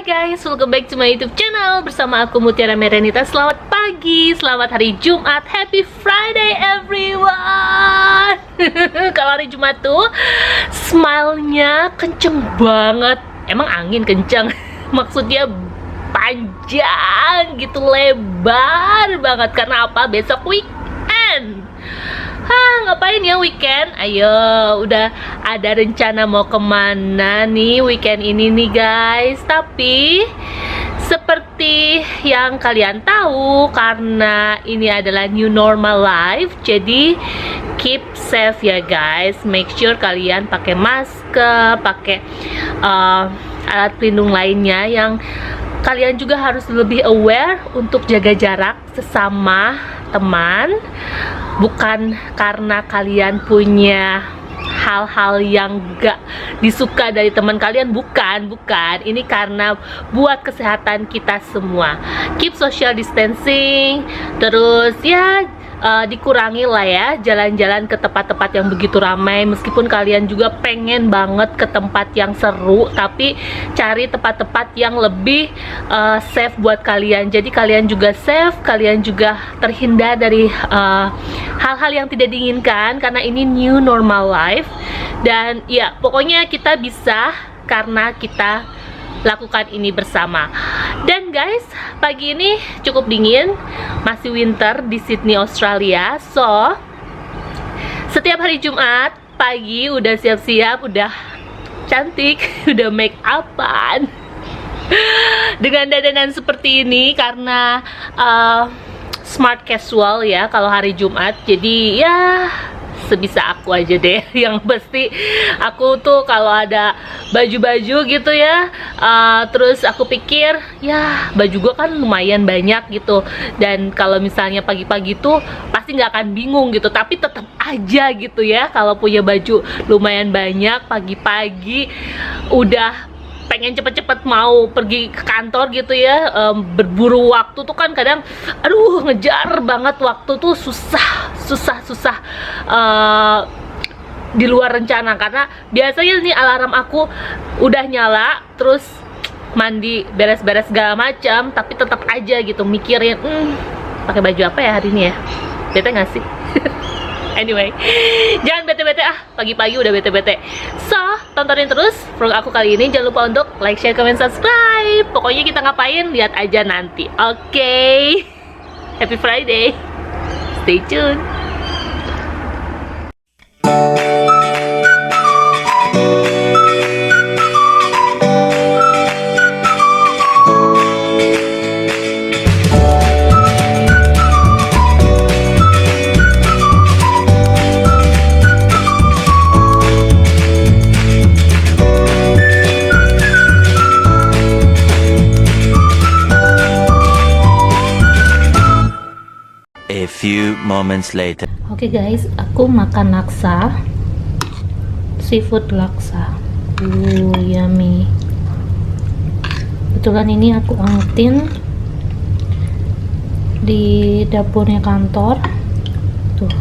guys, welcome back to my YouTube channel. Bersama aku Mutiara Merenita. Selamat pagi, selamat hari Jumat. Happy Friday everyone. Kalau hari Jumat tuh smile-nya kenceng banget. Emang angin kenceng. Maksudnya panjang gitu, lebar banget. Karena apa? Besok weekend. Ngapain ya weekend? Ayo, udah ada rencana mau kemana nih weekend ini nih guys? Tapi seperti yang kalian tahu, karena ini adalah new normal life, jadi keep safe ya guys. Make sure kalian pakai masker, pakai alat pelindung lainnya. Yang kalian juga harus lebih aware untuk jaga jarak sesama teman. Bukan karena kalian punya hal-hal yang gak disuka dari teman kalian, bukan. Ini karena buat kesehatan kita semua. Keep social distancing, terus ya dikurangi lah ya jalan-jalan ke tempat-tempat yang begitu ramai. Meskipun kalian juga pengen banget ke tempat yang seru, tapi cari tempat-tempat yang lebih safe buat kalian. Jadi kalian juga safe, kalian juga terhindar dari hal-hal yang tidak diinginkan, karena ini new normal life. Dan ya pokoknya kita bisa karena kita lakukan ini bersama. Dan guys, pagi ini cukup dingin, masih winter di Sydney, Australia. So, setiap hari Jumat pagi udah siap-siap, udah cantik, udah make upan dengan dandanan seperti ini karena smart casual ya kalau hari Jumat. Jadi ya sebisa aku aja deh. Yang pasti aku tuh kalau ada baju-baju gitu ya, terus aku pikir ya baju gue kan lumayan banyak gitu, dan kalau misalnya pagi-pagi tuh pasti nggak akan bingung gitu. Tapi tetap aja gitu ya, kalau punya baju lumayan banyak pagi-pagi udah pengen cepet-cepet mau pergi ke kantor gitu ya, berburu waktu tuh kan kadang aduh ngejar banget waktu tuh, susah di luar rencana. Karena biasanya nih alarm aku udah nyala, terus mandi, beres-beres segala macam, tapi tetap aja gitu mikirin pakai baju apa ya hari ini ya, bete nggak sih? Anyway, jangan bete-bete pagi-pagi udah bete-bete. So, tontonin terus vlog aku kali ini. Jangan lupa untuk like, share, comment, subscribe. Pokoknya kita ngapain, lihat aja nanti. Oke. Happy Friday. Stay tune. A few moments later. Oke guys, aku makan laksa, seafood laksa. Yummy. Kebetulan ini aku angetin di dapurnya kantor. Tuh,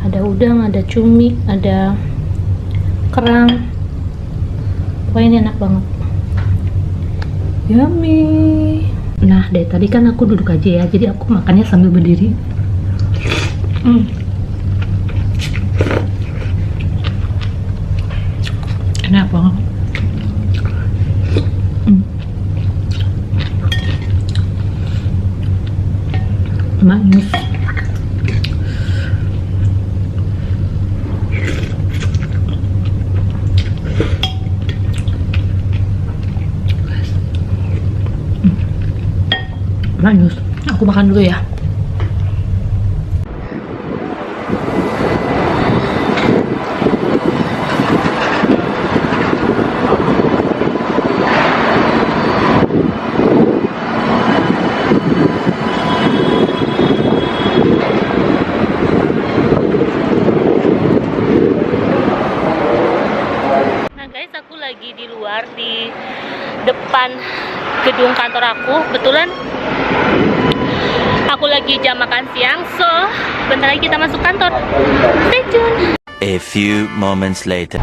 ada udang, ada cumi, ada kerang. Pokoknya ini enak banget. Yummy. Nah, dari tadi kan aku duduk aja ya, jadi aku makannya sambil berdiri. Enak banget. Manis. Manis. Aku makan dulu ya. Nah guys, aku lagi di luar di depan gedung kantor aku. Kebetulan aku lagi jam makan siang, so bentar lagi kita masuk kantor. Stay tune. A few moments later.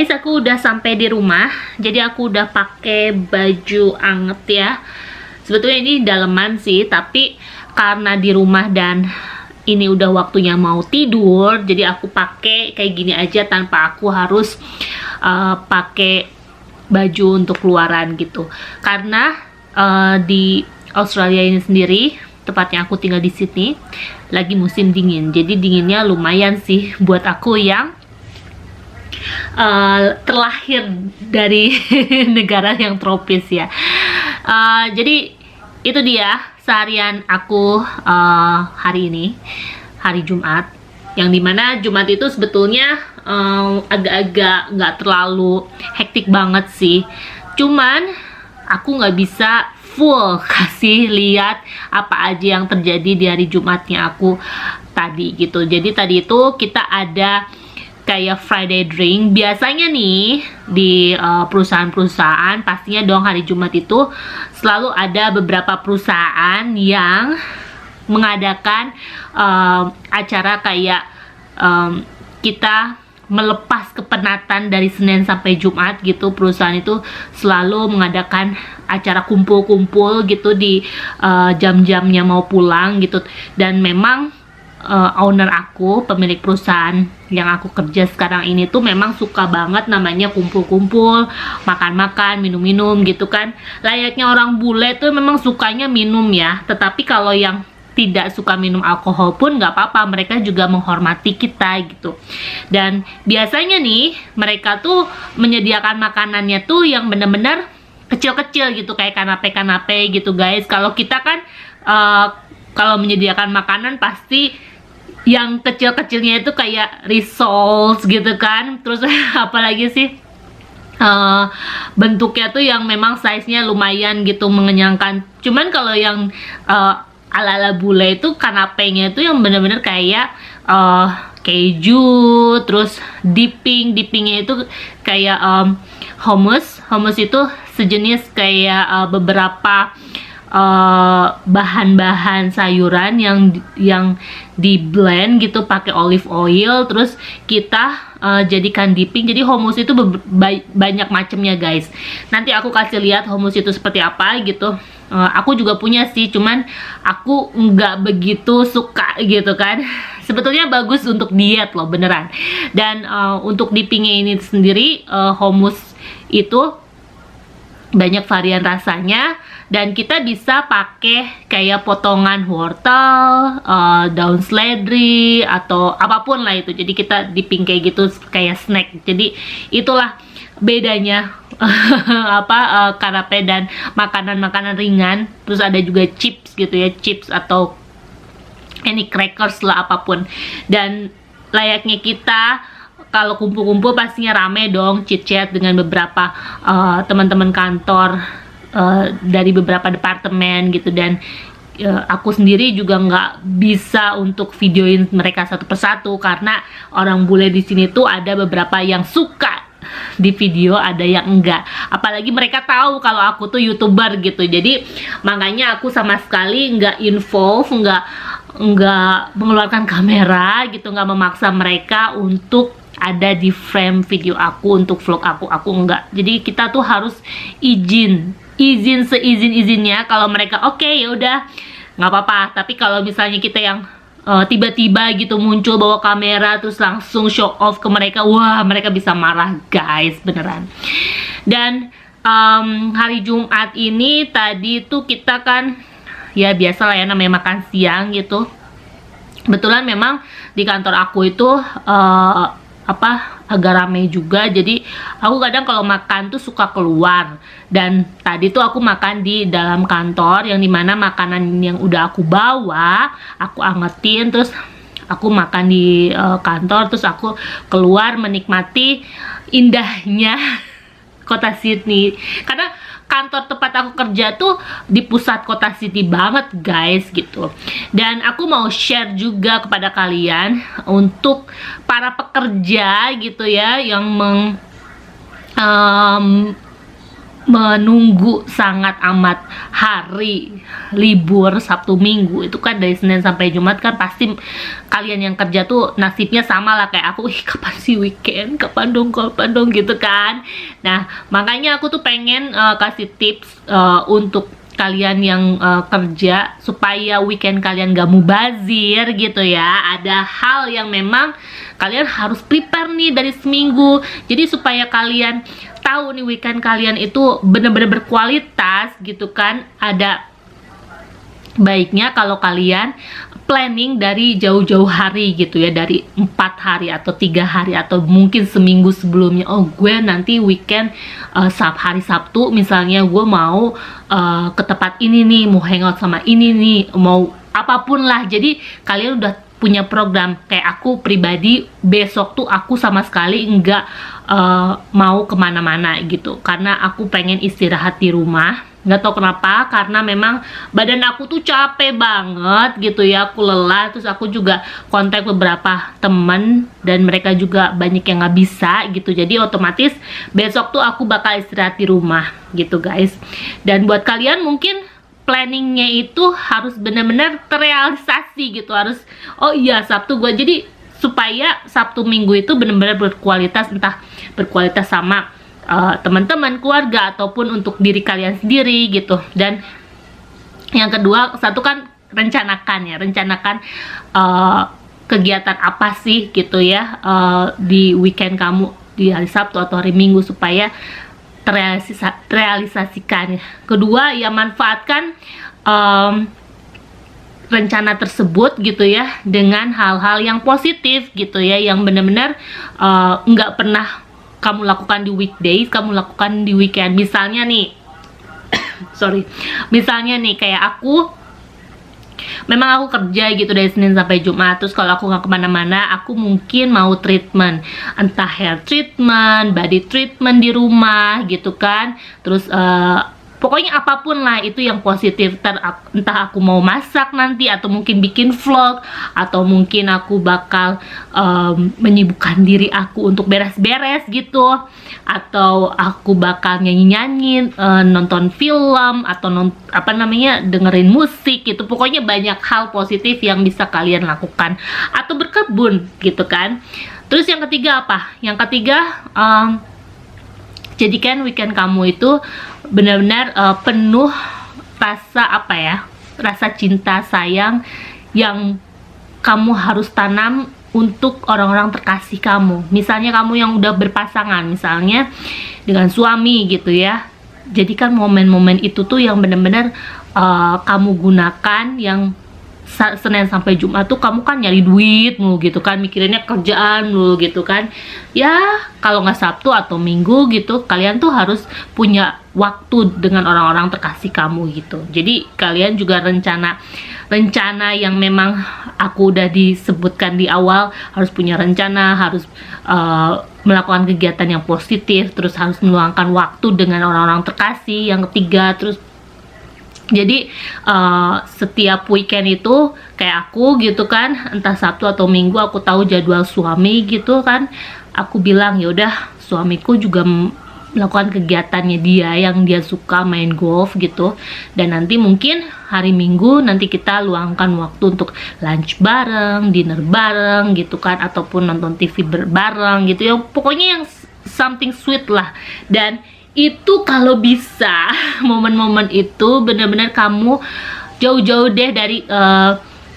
guys, aku udah sampai di rumah. Jadi aku udah pakai baju anget ya. Sebetulnya ini daleman sih, tapi karena di rumah dan ini udah waktunya mau tidur, jadi aku pakai kayak gini aja tanpa aku harus pakai baju untuk keluaran gitu. Karena di Australia ini sendiri, tepatnya aku tinggal di Sydney, lagi musim dingin. Jadi dinginnya lumayan sih buat aku yang terlahir dari negara yang tropis ya. Jadi itu dia seharian aku hari ini, hari Jumat, yang dimana Jumat itu sebetulnya agak-agak nggak terlalu hektik banget sih. Cuman aku nggak bisa full kasih lihat apa aja yang terjadi di hari Jumatnya aku tadi gitu. Jadi tadi itu kita ada kayak Friday drink. Biasanya nih di perusahaan-perusahaan pastinya dong hari Jumat itu selalu ada beberapa perusahaan yang mengadakan acara kayak kita melepas kepenatan dari Senin sampai Jumat gitu. Perusahaan itu selalu mengadakan acara kumpul-kumpul gitu di jam-jamnya mau pulang gitu. Dan memang owner aku, pemilik perusahaan yang aku kerja sekarang ini tuh memang suka banget namanya kumpul-kumpul, makan-makan, minum-minum gitu kan. Layaknya orang bule tuh memang sukanya minum ya. Tetapi kalau yang tidak suka minum alkohol pun nggak apa-apa, mereka juga menghormati kita gitu. Dan biasanya nih mereka tuh menyediakan makanannya tuh yang bener-bener kecil-kecil gitu, kayak kanape-kanape gitu guys. Kalau kita kan kalau menyediakan makanan pasti yang kecil-kecilnya itu kayak rissoles gitu kan. Terus apalagi sih bentuknya tuh yang memang size-nya lumayan gitu, mengenyangkan. Cuman kalau yang ala-ala bule itu kanapenya itu yang bener-bener kayak keju, terus dippingnya itu kayak hummus itu sejenis kayak beberapa bahan-bahan sayuran yang di blend gitu pakai olive oil, terus kita jadikan dipping. Jadi hummus itu banyak macamnya guys. Nanti aku kasih lihat hummus itu seperti apa gitu. Aku juga punya sih, cuman aku nggak begitu suka gitu kan. Sebetulnya bagus untuk diet loh beneran. Dan untuk dippingnya ini sendiri, hummus itu banyak varian rasanya, dan kita bisa pakai kayak potongan wortel, daun seledri atau apapun lah itu. Jadi kita dipping kayak gitu kayak snack. Jadi itulah bedanya kanape dan makanan-makanan ringan. Terus ada juga chips gitu ya, chips atau any crackers lah apapun. Dan layaknya kita kalau kumpul-kumpul pastinya rame dong, chit-chat dengan beberapa teman-teman kantor dari beberapa departemen gitu. Dan aku sendiri juga nggak bisa untuk videoin mereka satu persatu karena orang bule di sini tuh ada beberapa yang suka di video, ada yang enggak. Apalagi mereka tahu kalau aku tuh YouTuber gitu. Jadi makanya aku sama sekali nggak involve, nggak mengeluarkan kamera gitu, nggak memaksa mereka untuk ada di frame video aku untuk vlog aku enggak. Jadi kita tuh harus izin seizin-izinnya. Kalau mereka oke, ya udah nggak apa-apa. Tapi kalau misalnya kita yang tiba-tiba gitu muncul bawa kamera terus langsung show off ke mereka, wah mereka bisa marah guys, beneran. Dan hari Jumat ini tadi tuh kita kan ya biasa lah ya namanya makan siang gitu. Kebetulan memang di kantor aku itu agak ramai juga, jadi aku kadang kalau makan tuh suka keluar. Dan tadi tuh aku makan di dalam kantor, yang dimana makanan yang udah aku bawa aku angetin, terus aku makan di kantor, terus aku keluar menikmati indahnya kota Sydney. Karena kantor tempat aku kerja tuh di pusat kota Sydney banget guys gitu. Dan aku mau share juga kepada kalian untuk para pekerja gitu ya, yang menunggu sangat amat hari libur Sabtu Minggu. Itu kan dari Senin sampai Jumat kan pasti kalian yang kerja tuh nasibnya sama lah kayak aku, ih kapan sih weekend, kapan dong gitu kan. Nah makanya aku tuh pengen kasih tips untuk kalian yang kerja supaya weekend kalian gak mubazir gitu ya. Ada hal yang memang kalian harus prepare nih dari seminggu, jadi supaya kalian tahu nih weekend kalian itu bener-bener berkualitas gitu kan. Ada baiknya kalau kalian planning dari jauh-jauh hari gitu ya, dari 4 hari atau 3 hari atau mungkin seminggu sebelumnya. Oh gue nanti weekend hari Sabtu misalnya gue mau ke tempat ini nih, mau hangout sama ini nih, mau apapun lah. Jadi kalian udah punya program. Kayak aku pribadi besok tuh aku sama sekali enggak mau kemana-mana gitu, karena aku pengen istirahat di rumah. Nggak tahu kenapa, karena memang badan aku tuh capek banget gitu ya, aku lelah. Terus aku juga kontak beberapa temen dan mereka juga banyak yang nggak bisa gitu, jadi otomatis besok tuh aku bakal istirahat di rumah gitu guys. Dan buat kalian mungkin planningnya itu harus benar-benar terrealisasi gitu, harus oh iya Sabtu gue, jadi supaya Sabtu Minggu itu benar-benar berkualitas, entah berkualitas sama teman-teman, keluarga, ataupun untuk diri kalian sendiri gitu. Dan yang kedua, satu kan rencanakan kegiatan apa sih gitu ya di weekend kamu, di hari Sabtu atau hari Minggu, supaya terrealisasikan. Kedua ya, manfaatkan rencana tersebut gitu ya dengan hal-hal yang positif gitu ya, yang benar-benar nggak pernah kamu lakukan di weekdays, kamu lakukan di weekend. Misalnya nih misalnya nih kayak aku, memang aku kerja gitu dari Senin sampai Jumat. Terus kalau aku nggak kemana-mana, aku mungkin mau treatment, entah hair treatment, body treatment di rumah gitu kan. Terus pokoknya apapun lah itu yang positif. Entah aku mau masak nanti, atau mungkin bikin vlog, atau mungkin aku bakal menyibukkan diri aku untuk beres-beres gitu, atau aku bakal nyanyi-nyanyi, nonton film, atau dengerin musik gitu. Pokoknya banyak hal positif yang bisa kalian lakukan, atau berkebun gitu kan. Terus yang ketiga apa? Yang ketiga, jadikan weekend kamu itu benar-benar penuh rasa cinta sayang yang kamu harus tanam untuk orang-orang terkasih kamu. Misalnya kamu yang udah berpasangan, misalnya dengan suami gitu ya, jadikan momen-momen itu tuh yang benar-benar kamu gunakan. Yang Senin sampai Jumat tuh kamu kan nyari duit mulu gitu kan, mikirinnya kerjaan mulu gitu kan. Ya kalau nggak Sabtu atau Minggu gitu, kalian tuh harus punya waktu dengan orang-orang terkasih kamu gitu. Jadi kalian juga rencana yang memang aku udah disebutkan di awal, harus punya rencana, harus melakukan kegiatan yang positif, terus harus meluangkan waktu dengan orang-orang terkasih. Yang ketiga, terus jadi setiap weekend itu kayak aku gitu kan, entah Sabtu atau Minggu, aku tahu jadwal suami gitu kan, aku bilang ya udah, suamiku juga melakukan kegiatannya dia yang dia suka, main golf gitu. Dan nanti mungkin hari Minggu nanti kita luangkan waktu untuk lunch bareng, dinner bareng gitu kan, ataupun nonton TV bareng gitu ya. Pokoknya yang something sweet lah. Dan itu kalau bisa momen-momen itu benar-benar kamu jauh-jauh deh dari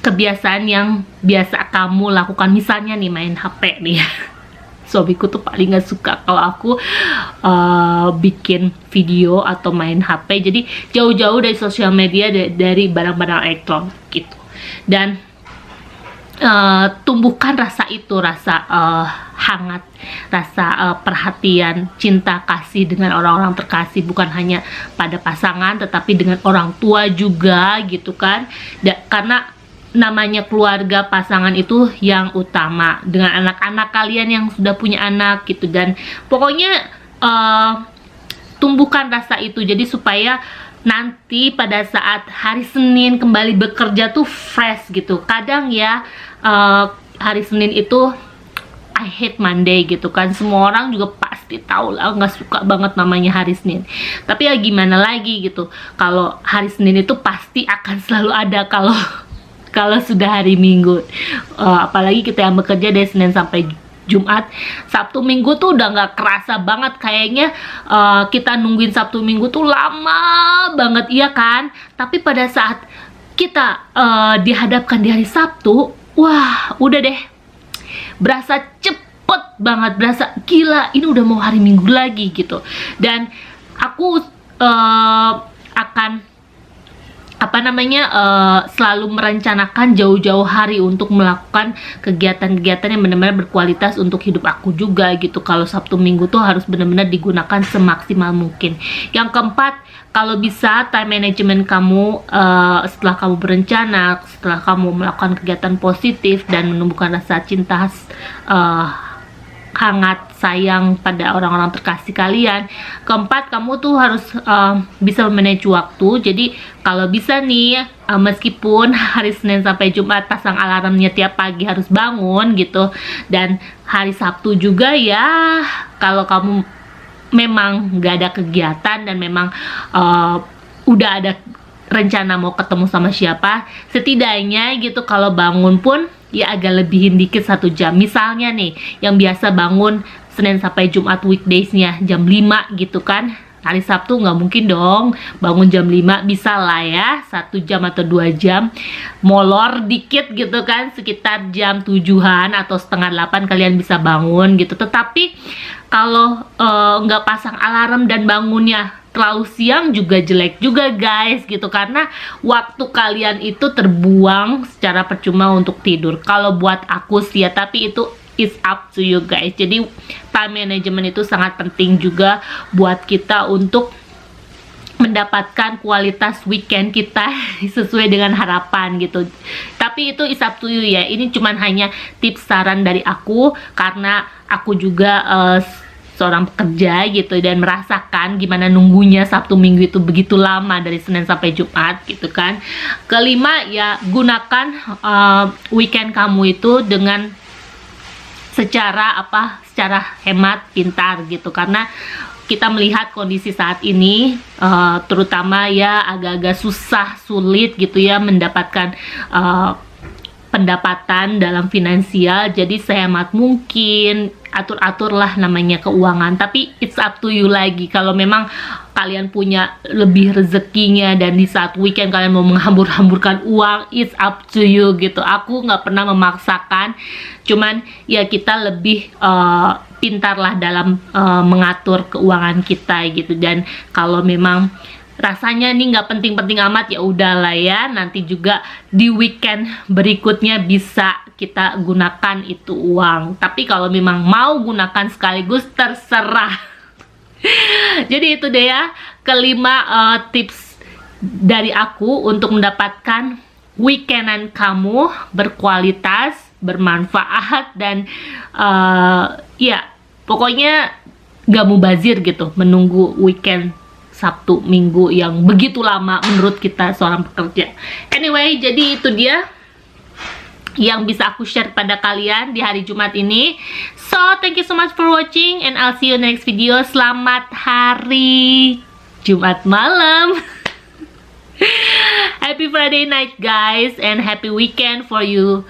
kebiasaan yang biasa kamu lakukan. Misalnya nih main HP nih ya. Suamiku tuh paling gak suka kalau aku bikin video atau main HP. Jadi jauh-jauh dari sosial media, dari barang-barang elektronik gitu. Dan tumbuhkan rasa itu, rasa hangat, rasa perhatian, cinta, kasih dengan orang-orang terkasih, bukan hanya pada pasangan tetapi dengan orang tua juga gitu kan. Karena namanya keluarga, pasangan itu yang utama, dengan anak-anak kalian yang sudah punya anak gitu. Dan pokoknya tumbuhkan rasa itu, jadi supaya nanti pada saat hari Senin kembali bekerja tuh fresh gitu. Kadang ya hari Senin itu I hate Monday gitu kan, semua orang juga pasti pasti tahu lah nggak suka banget namanya hari Senin. Tapi ya gimana lagi gitu, kalau hari Senin itu pasti akan selalu ada kalau sudah hari Minggu. Apalagi kita yang bekerja dari Senin sampai Jumat. Sabtu Minggu tuh udah nggak kerasa banget, kayaknya kita nungguin Sabtu Minggu tuh lama banget, iya kan? Tapi pada saat kita dihadapkan di hari Sabtu, wah udah deh, berasa cepet banget, berasa gila ini udah mau hari Minggu lagi gitu. Dan aku akan selalu merencanakan jauh-jauh hari untuk melakukan kegiatan-kegiatan yang benar-benar berkualitas untuk hidup aku juga gitu. Kalau Sabtu Minggu tuh harus benar-benar digunakan semaksimal mungkin. Yang keempat, kalau bisa time management kamu setelah kamu berencana, setelah kamu melakukan kegiatan positif dan menumbuhkan rasa cinta hangat sayang pada orang-orang terkasih kalian. Keempat, kamu tuh harus bisa memanage waktu. Jadi kalau bisa nih, meskipun hari Senin sampai Jumat pasang alarmnya tiap pagi harus bangun gitu, dan hari Sabtu juga ya, kalau kamu memang nggak ada kegiatan dan memang udah ada rencana mau ketemu sama siapa, setidaknya gitu kalau bangun pun ya agak lebihin dikit 1 jam. Misalnya nih, yang biasa bangun Senin sampai Jumat weekdays-nya jam 5 gitu kan, hari Sabtu nggak mungkin dong bangun jam 5, bisa lah ya 1 jam atau 2 jam molor dikit gitu kan, sekitar jam 7-an atau setengah 8 kalian bisa bangun gitu. Tetapi kalau nggak pasang alarm dan bangunnya terlalu siang juga jelek juga guys gitu, karena waktu kalian itu terbuang secara percuma untuk tidur. Kalau buat aku sih ya, tapi itu it's up to you guys. Jadi time management itu sangat penting juga buat kita untuk mendapatkan kualitas weekend kita sesuai dengan harapan gitu. Tapi itu is up to you ya. Ini cuman hanya tips saran dari aku, karena aku juga seorang pekerja gitu dan merasakan gimana nunggunya Sabtu Minggu itu begitu lama dari Senin sampai Jumat gitu kan. Kelima ya, gunakan weekend kamu itu dengan secara hemat, pintar gitu, karena kita melihat kondisi saat ini terutama ya agak-agak sulit gitu ya mendapatkan pendapatan dalam finansial. Jadi sehemat mungkin, atur-aturlah namanya keuangan. Tapi it's up to you lagi, kalau memang kalian punya lebih rezekinya dan di saat weekend kalian mau menghambur-hamburkan uang, it's up to you gitu. Aku nggak pernah memaksakan, cuman ya kita lebih pintarlah dalam mengatur keuangan kita gitu. Dan kalau memang rasanya nih nggak penting-penting amat, ya udahlah ya, nanti juga di weekend berikutnya bisa kita gunakan itu uang. Tapi kalau memang mau gunakan sekaligus, terserah. Jadi itu deh ya, kelima tips dari aku untuk mendapatkan weekendan kamu berkualitas, bermanfaat, dan ya pokoknya gak mubazir gitu menunggu weekend Sabtu Minggu yang begitu lama menurut kita seorang pekerja. Anyway, jadi itu dia yang bisa aku share pada kalian di hari Jumat ini. So, thank you so much for watching and I'll see you next video. Selamat hari Jumat malam. Happy Friday night guys, and happy weekend for you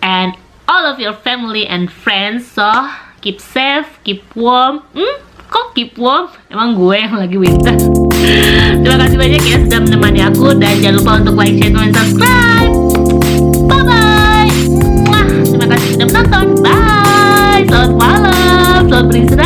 and all of your family and friends. So, keep safe, keep warm. Kok keep warm? Emang gue yang lagi winter. Terima kasih banyak ya sudah menemani aku, dan jangan lupa untuk like, share, dan subscribe. Bye bye. Terima kasih sudah menonton. Bye. Selamat malam. Selamat beristirahat.